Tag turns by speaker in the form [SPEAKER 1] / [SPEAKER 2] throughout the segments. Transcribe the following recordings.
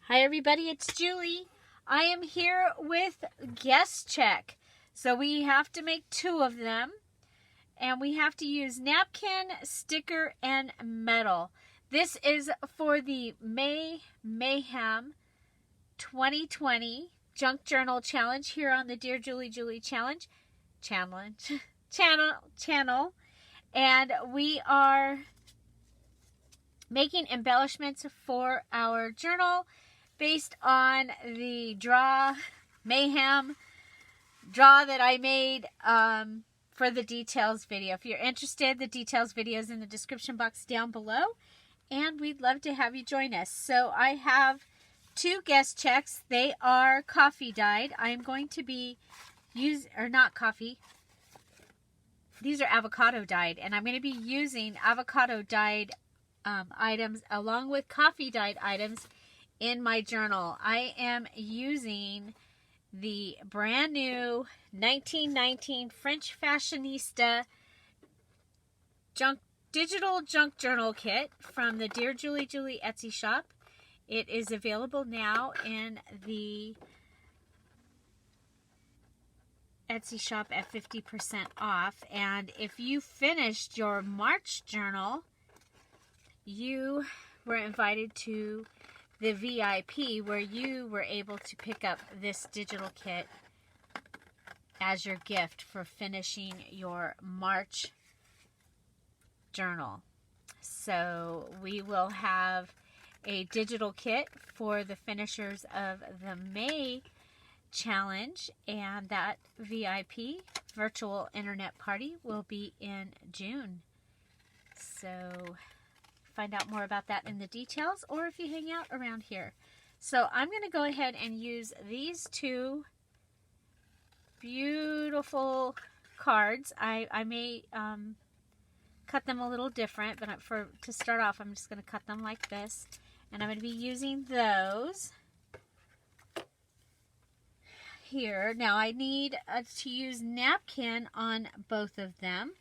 [SPEAKER 1] Hi everybody, it's Julie. I am here with guest check. So we have to make 2 of them. And we have to use napkin, sticker, and metal. This is for the Mayhem 2020 Junk Journal Challenge here on the Dear Julie channel. And we are making embellishments for our journal based on the Mayhem draw that I made for the details video. If you're interested, the details video is in the description box down below, and we'd love to have you join us. So I have 2 guest checks. They are coffee dyed. I'm going to be not coffee. These are avocado dyed, and I'm going to be using avocado dyed items along with coffee dyed items in my journal. I am using the brand new 1919 French Fashionista digital junk journal kit from the Dear Julie Etsy shop. It is available now in the Etsy shop at 50% off. And if you finished your March journal, you were invited to the VIP, where you were able to pick up this digital kit as your gift for finishing your March journal. So we will have a digital kit for the finishers of the May challenge, and that VIP virtual internet party will be in June. So find out more about that in the details, or if you hang out around here. So I'm going to go ahead and use these 2 beautiful cards. I may cut them a little different, but to start off, I'm just going to cut them like this. And I'm going to be using those here. Now I need to use napkin on both of them.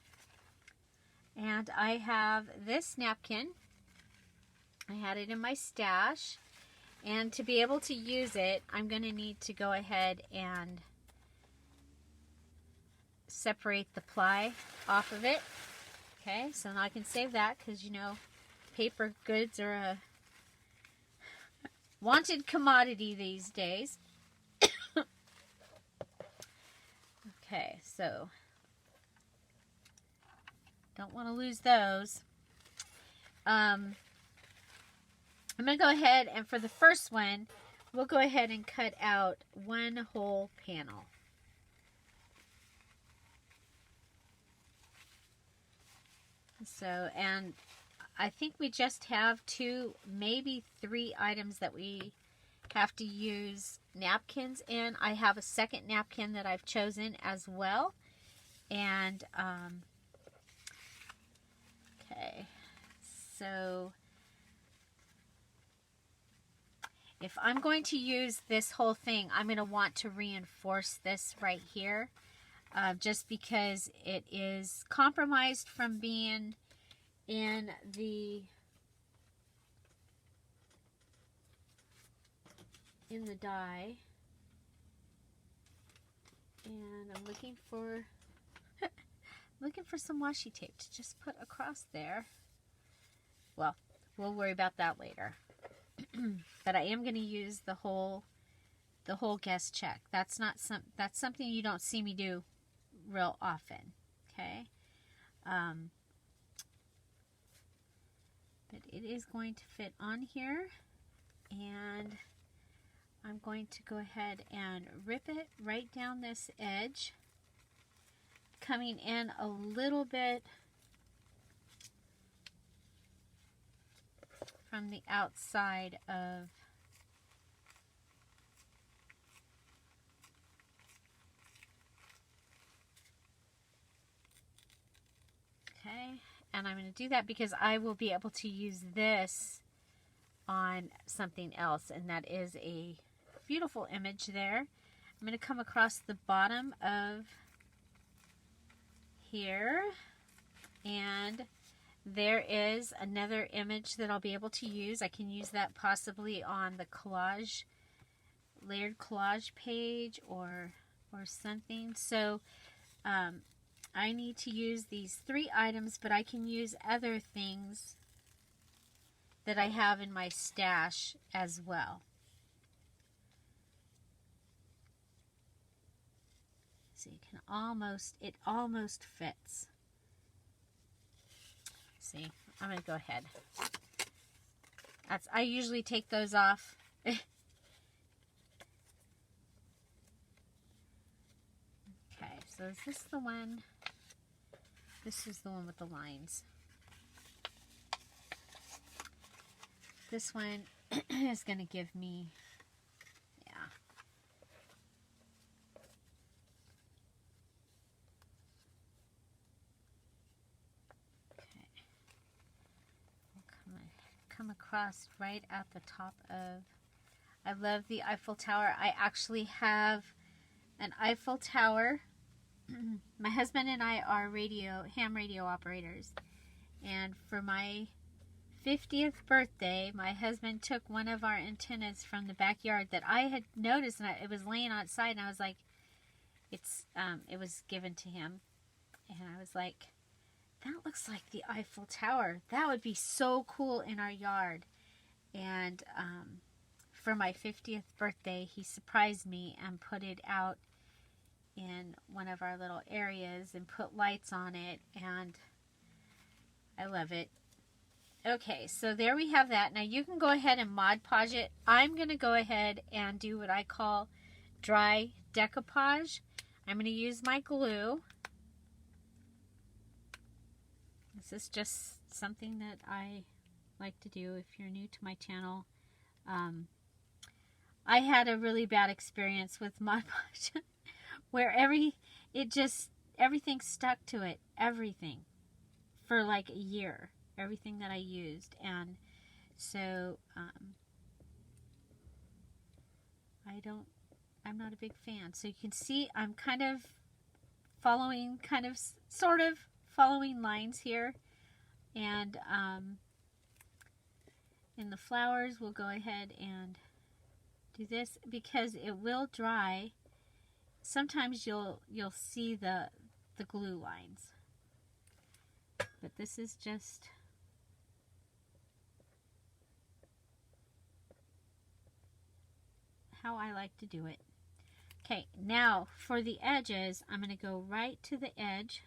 [SPEAKER 1] And I have this napkin. I had it in my stash, and to be able to use it, I'm going to need to go ahead and separate the ply off of it. Okay, so now I can save that, because you know paper goods are a wanted commodity these days. Okay, so don't want to lose those. I'm going to go ahead, and for the first one, we'll go ahead and cut out 1 whole panel. So, and I think we just have 2, maybe 3 items that we have to use napkins in. I have a second napkin that I've chosen as well. And, okay, so if I'm going to use this whole thing, I'm going to want to reinforce this right here, just because it is compromised from being in the die. And I'm looking for some washi tape to just put across there. Well, we'll worry about that later. But I am going to use the whole guest check. That's something you don't see me do real often. Okay, but it is going to fit on here, and I'm going to go ahead and rip it right down this edge, coming in a little bit from the outside of and I'm going to do that because I will be able to use this on something else, and that is a beautiful image there. I'm going to come across the bottom of here, and there is another image that I'll be able to use. I can use that possibly on the collage, layered collage page or something. So I need to use these 3 items, but I can use other things that I have in my stash as well. So you can it almost fits. See, I'm going to go ahead. I usually take those off. Okay, so is this the one? This is the one with the lines. This one is going to give me, yeah. Okay. We'll come across right at the top of, I love the Eiffel Tower. I actually have an Eiffel Tower. My husband and I are ham radio operators. And for my 50th birthday, my husband took one of our antennas from the backyard that I had noticed, and it was laying outside, and I was like, it was given to him, and I was like, that looks like the Eiffel Tower. That would be so cool in our yard. And for my 50th birthday, he surprised me and put it out in one of our little areas and put lights on it, and I love it. Okay, so there we have that. Now you can go ahead and Mod Podge it. I'm going to go ahead and do what I call dry decoupage. I'm going to use my glue. This is just something that I like to do if you're new to my channel. I had a really bad experience with Mod Podge where everything stuck to it. Everything. For like a year. Everything that I used, and so I'm not a big fan. So you can see I'm kind of sort of following lines here, and in the flowers we'll go ahead and do this because it will dry. Sometimes you'll see the glue lines, but this is just how I like to do it. Okay, now for the edges, I'm going to go right to the edge.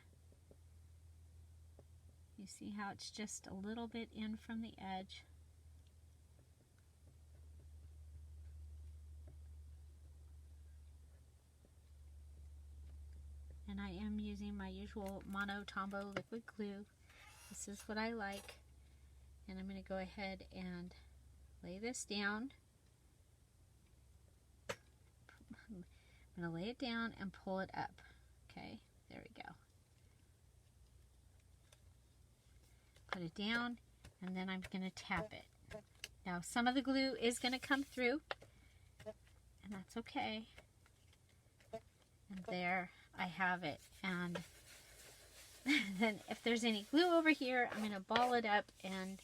[SPEAKER 1] You see how it's just a little bit in from the edge. And I am using my usual Mono Tombow liquid glue. This is what I like. And I'm going to go ahead and lay this down. I'm going to lay it down and pull it up. Okay, there we go. Put it down, and then I'm going to tap it. Now, some of the glue is going to come through, and that's okay. And there I have it. And then if there's any glue over here, I'm going to ball it up and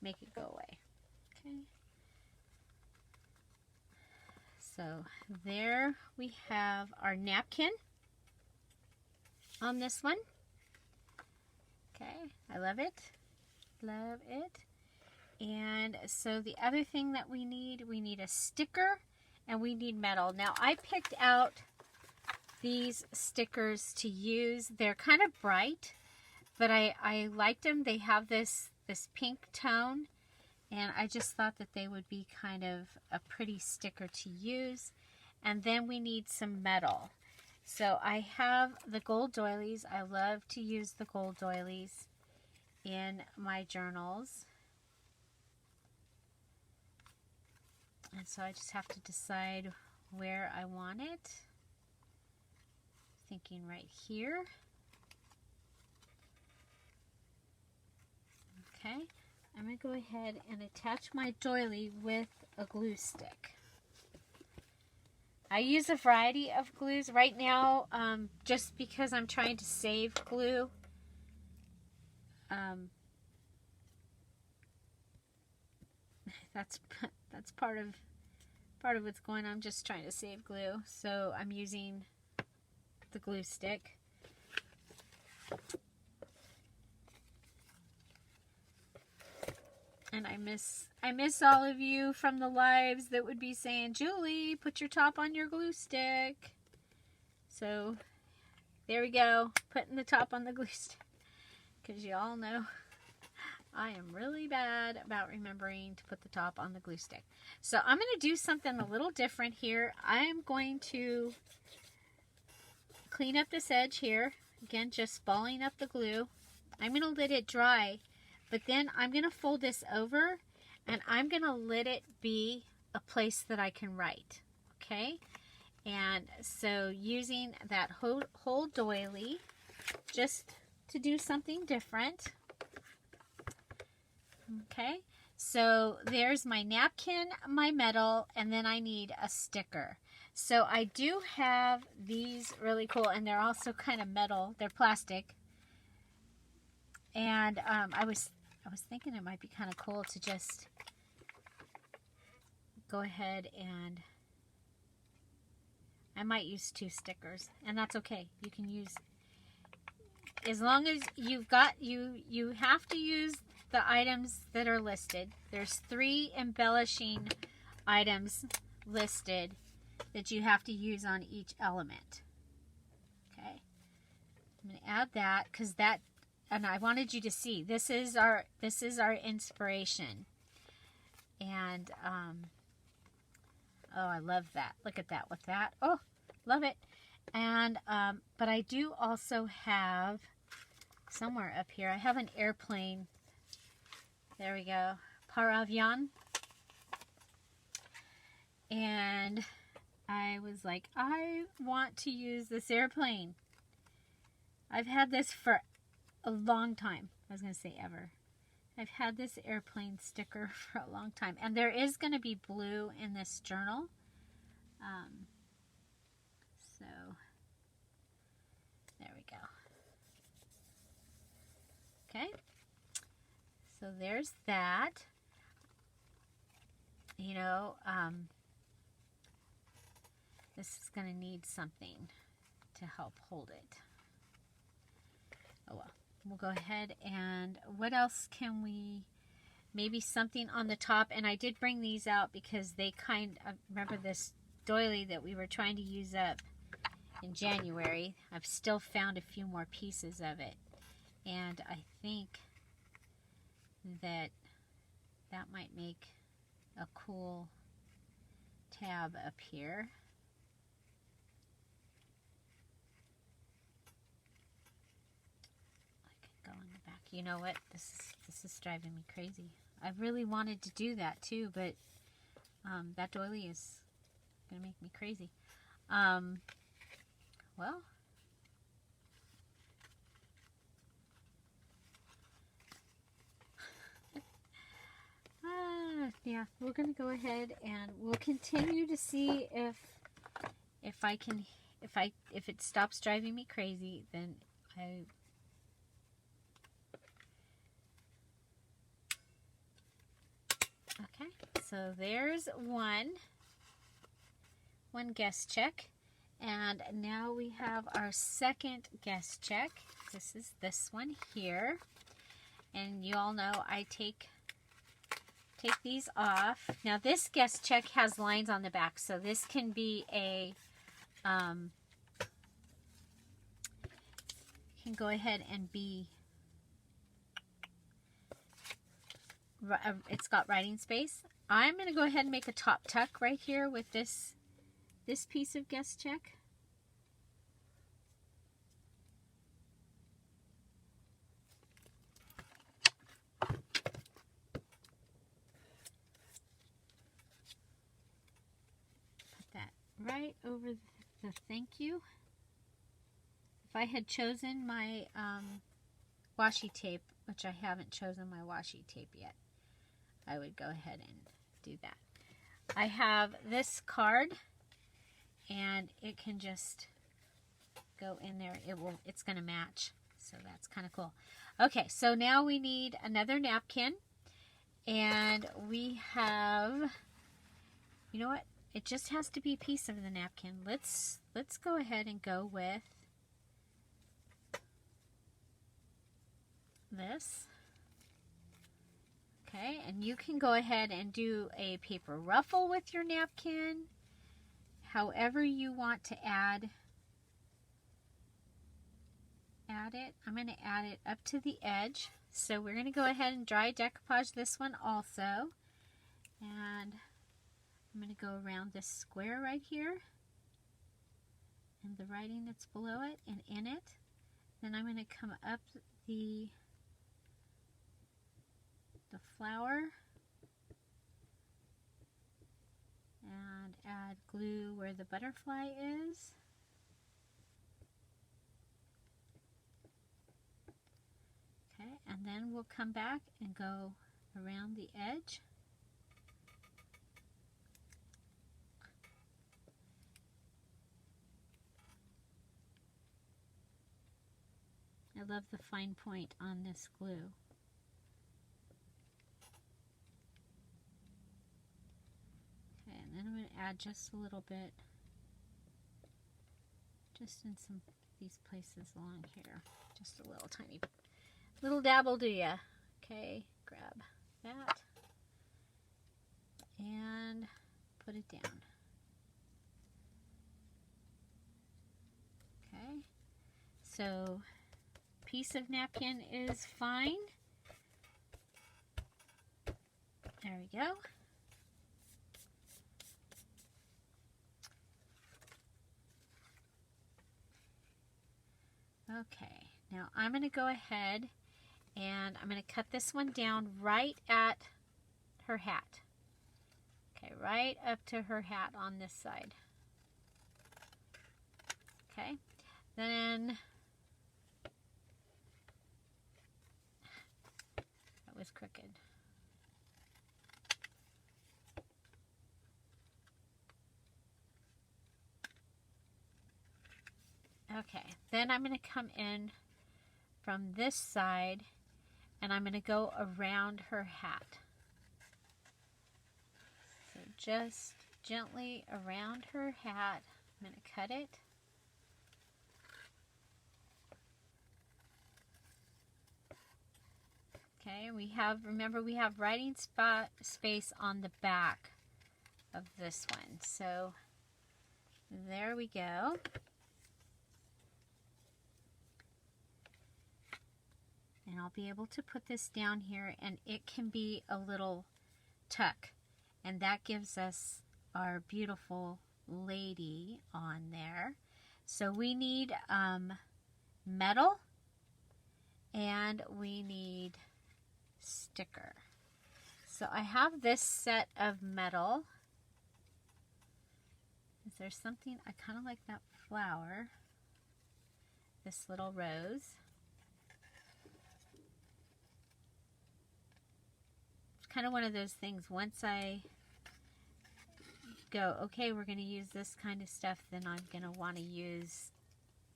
[SPEAKER 1] make it go away. Okay. So there we have our napkin on this one. Okay, I love it. Love it. And so the other thing that we need a sticker and we need metal. Now I picked out these stickers to use. They're kind of bright, but I liked them. They have this pink tone. And I just thought that they would be kind of a pretty sticker to use. And then we need some metal. So I have the gold doilies. I love to use the gold doilies in my journals. And so I just have to decide where I want it. Thinking right here. Okay. I'm going to go ahead and attach my doily with a glue stick. I use a variety of glues right now, just because I'm trying to save glue. That's part of what's going on. I'm just trying to save glue, so I'm using the glue stick. And I miss all of you from the lives that would be saying, Julie, put your top on your glue stick. So there we go, putting the top on the glue stick, because you all know I am really bad about remembering to put the top on the glue stick. So I'm going to do something a little different here. I'm going to clean up this edge here. Again, just balling up the glue. I'm going to let it dry, but then I'm going to fold this over, and I'm going to let it be a place that I can write. Okay? And so using that whole doily just to do something different. Okay, so there's my napkin, my metal, and then I need a sticker. So I do have these really cool, and they're also kind of metal. They're plastic. And I was thinking it might be kind of cool to just go ahead and I might use 2 stickers, and that's okay. You can use, as long as you've got, you have to use the items that are listed. There's 3 embellishing items listed that you have to use on each element. Okay, I'm going to add that because that, and I wanted you to see this is our inspiration. And oh, I love that. Look at that with that. Oh, love it. And but I do also have somewhere up here. I have an airplane. There we go. Paravian. And I was like, I want to use this airplane. I've had this for a long time. I was going to say ever. I've had this airplane sticker for a long time. And there is going to be blue in this journal. So, there we go. Okay. So there's that. You know, this is going to need something to help hold it. Oh well. We'll go ahead and what else can we, maybe something on the top. And I did bring these out because they kind of, remember this doily that we were trying to use up in January. I've still found a few more pieces of it. And I think that might make a cool tab up here. Go in the back. You know what? This is driving me crazy. I really wanted to do that too, but that doily is gonna make me crazy. Well, yeah, we're gonna go ahead and we'll continue to see if it stops driving me crazy. Then okay, so there's one guest check, and now we have our second guest check. This is this one here, and you all know I take these off. Now this guest check has lines on the back, so this can be a can go ahead and be, it's got writing space. I'm going to go ahead and make a top tuck right here with this piece of guest check. Put that right over the thank you. If I had chosen my washi tape, which I haven't chosen my washi tape yet, I would go ahead and do that. I have this card, and it can just go in there. It's going to match, so that's kind of cool. Okay, so now we need another napkin, And we have, you know what? It just has to be a piece of the napkin. Let's go ahead and go with this. Okay, and you can go ahead and do a paper ruffle with your napkin, however you want to add it. I'm going to add it up to the edge. So we're going to go ahead and dry decoupage this one also. And I'm going to go around this square right here and the writing that's below it and in it. Then I'm going to come up the flower and add glue where the butterfly is. Okay, and then we'll come back and go around the edge. I love the fine point on this glue. Okay, and then I'm going to add just a little bit, just in some of these places along here. Just a little tiny, little dab will do ya. Okay, grab that and put it down. Okay, so piece of napkin is fine. There we go. Okay, now I'm going to go ahead and I'm going to cut this one down right at her hat. Okay, right up to her hat on this side. Okay, then that was crooked. Okay, then I'm going to come in from this side and I'm going to go around her hat. So just gently around her hat, I'm going to cut it. Okay, we have, remember we have writing space on the back of this one. So there we go. And I'll be able to put this down here and it can be a little tuck. And that gives us our beautiful lady on there. So we need metal and we need sticker. So I have this set of metal. Is there something, I kind of like that flower, this little rose. It's kind of one of those things, once I go, okay, we're going to use this kind of stuff, then I'm going to want to use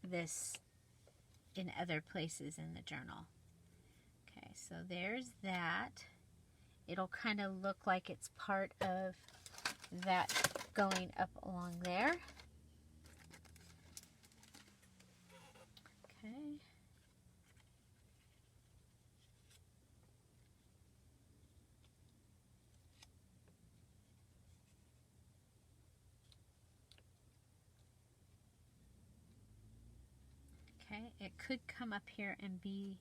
[SPEAKER 1] this in other places in the journal. Okay, so there's that. It'll kind of look like it's part of that going up along there. Okay. Okay, it could come up here and be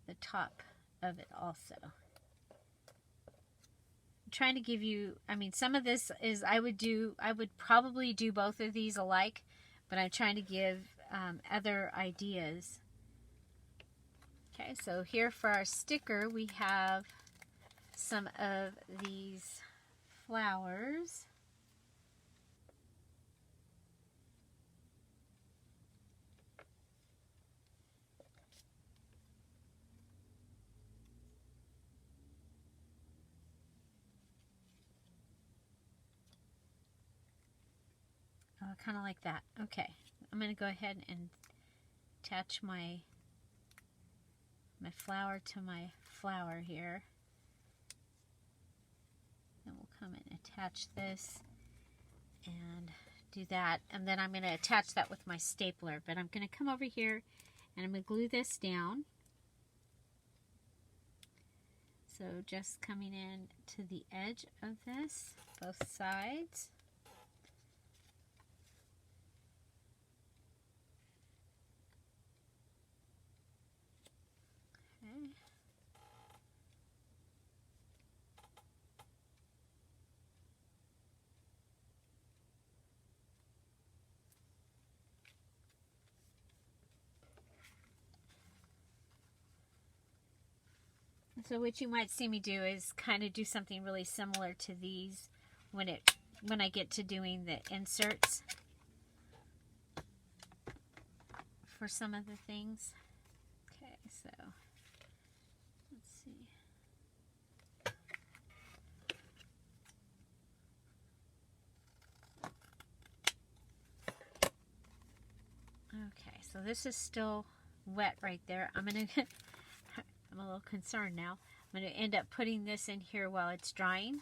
[SPEAKER 1] the top of it also. I'm trying to give you, I mean, some of this is I would probably do both of these alike, but I'm trying to give other ideas. Okay, so here for our sticker, we have some of these flowers. Oh, kind of like that. Okay, I'm going to go ahead and attach my flower to my flower here. come and attach this and do that. And then I'm going to attach that with my stapler. But I'm going to come over here and I'm going to glue this down. So just coming in to the edge of this, both sides. Okay. So what you might see me do is kind of do something really similar to these when I get to doing the inserts for some of the things. Okay, so let's see. Okay, so this is still wet right there. I'm a little concerned now. I'm going to end up putting this in here while it's drying.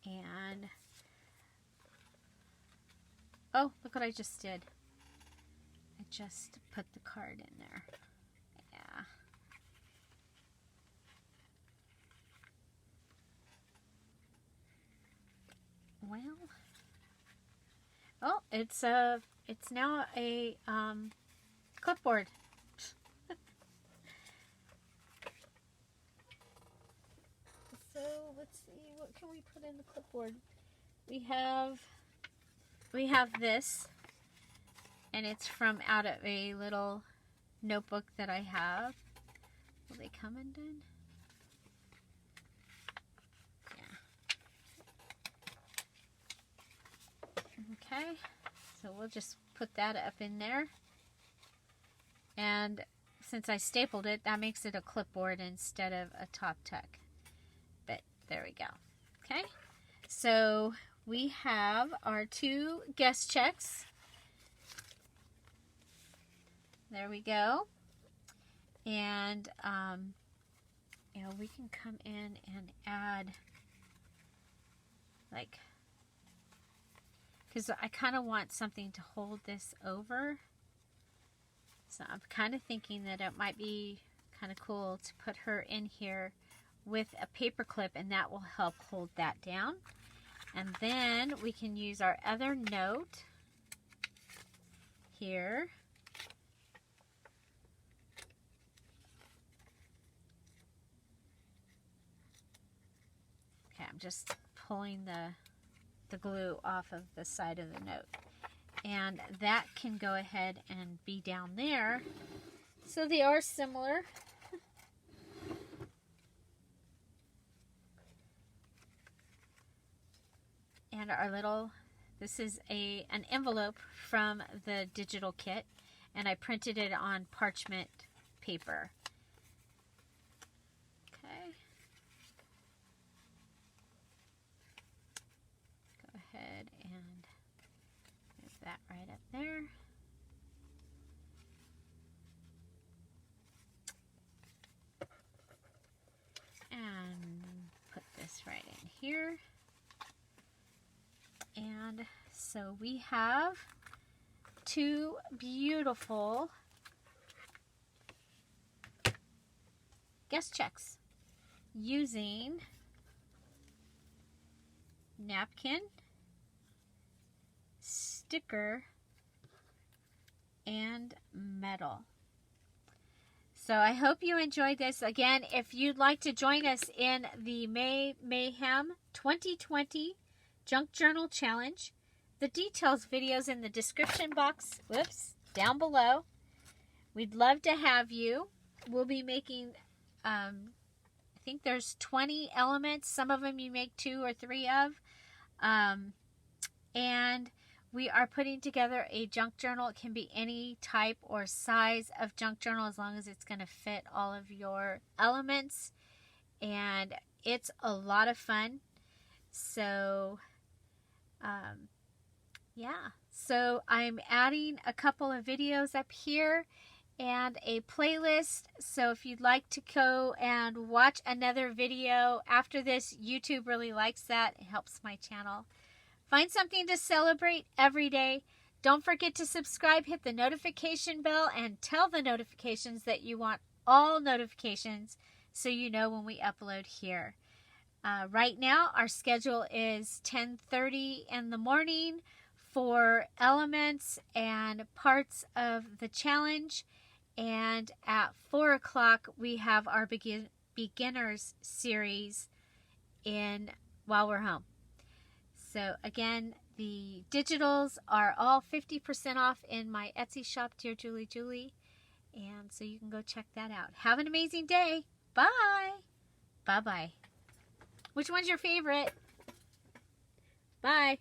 [SPEAKER 1] And, oh, look what I just did. I just put the card in there. Yeah. Well, oh, it's now a clipboard. So let's see, what can we put in the clipboard? We have this, and it's from out of a little notebook that I have. Will they come undone? Yeah. Okay, so we'll just put that up in there. And since I stapled it, that makes it a clipboard instead of a top tuck. But there we go. Okay, so we have our 2 guest checks. There we go. And, you know, we can come in and add, like, because I kind of want something to hold this over. So I'm kind of thinking that it might be kind of cool to put her in here with a paper clip, and that will help hold that down. And then we can use our other note here. Okay, I'm just pulling the glue off of the side of the note. And that can go ahead and be down there. So they are similar. And our little, this is an envelope from the digital kit, and I printed it on parchment paper. Okay. Go ahead and move that right up there. And put this right in here. And so we have 2 beautiful guest checks using napkin, sticker, and metal. So I hope you enjoyed this. Again, if you'd like to join us in the Mayhem 2020 Junk Journal Challenge, the details videos in the description box, down below. We'd love to have you. We'll be making, I think there's 20 elements. Some of them you make 2 or 3 of. And we are putting together a junk journal. It can be any type or size of junk journal as long as it's going to fit all of your elements. And it's a lot of fun. So, yeah. So I'm adding a couple of videos up here. and a playlist. So if you'd like to go and watch another video after this, YouTube really likes that. It helps my channel. Find something to celebrate every day. Don't forget to subscribe, hit the notification bell, and tell the notifications that you want all notifications so you know when we upload here. Right now, our schedule is 10:30 in the morning for elements and parts of the challenge. And at 4 o'clock, we have our beginners series while we're home. So again, the digitals are all 50% off in my Etsy shop, Dear Julie Julie. And so you can go check that out. Have an amazing day. Bye. Bye-bye. Which one's your favorite? Bye.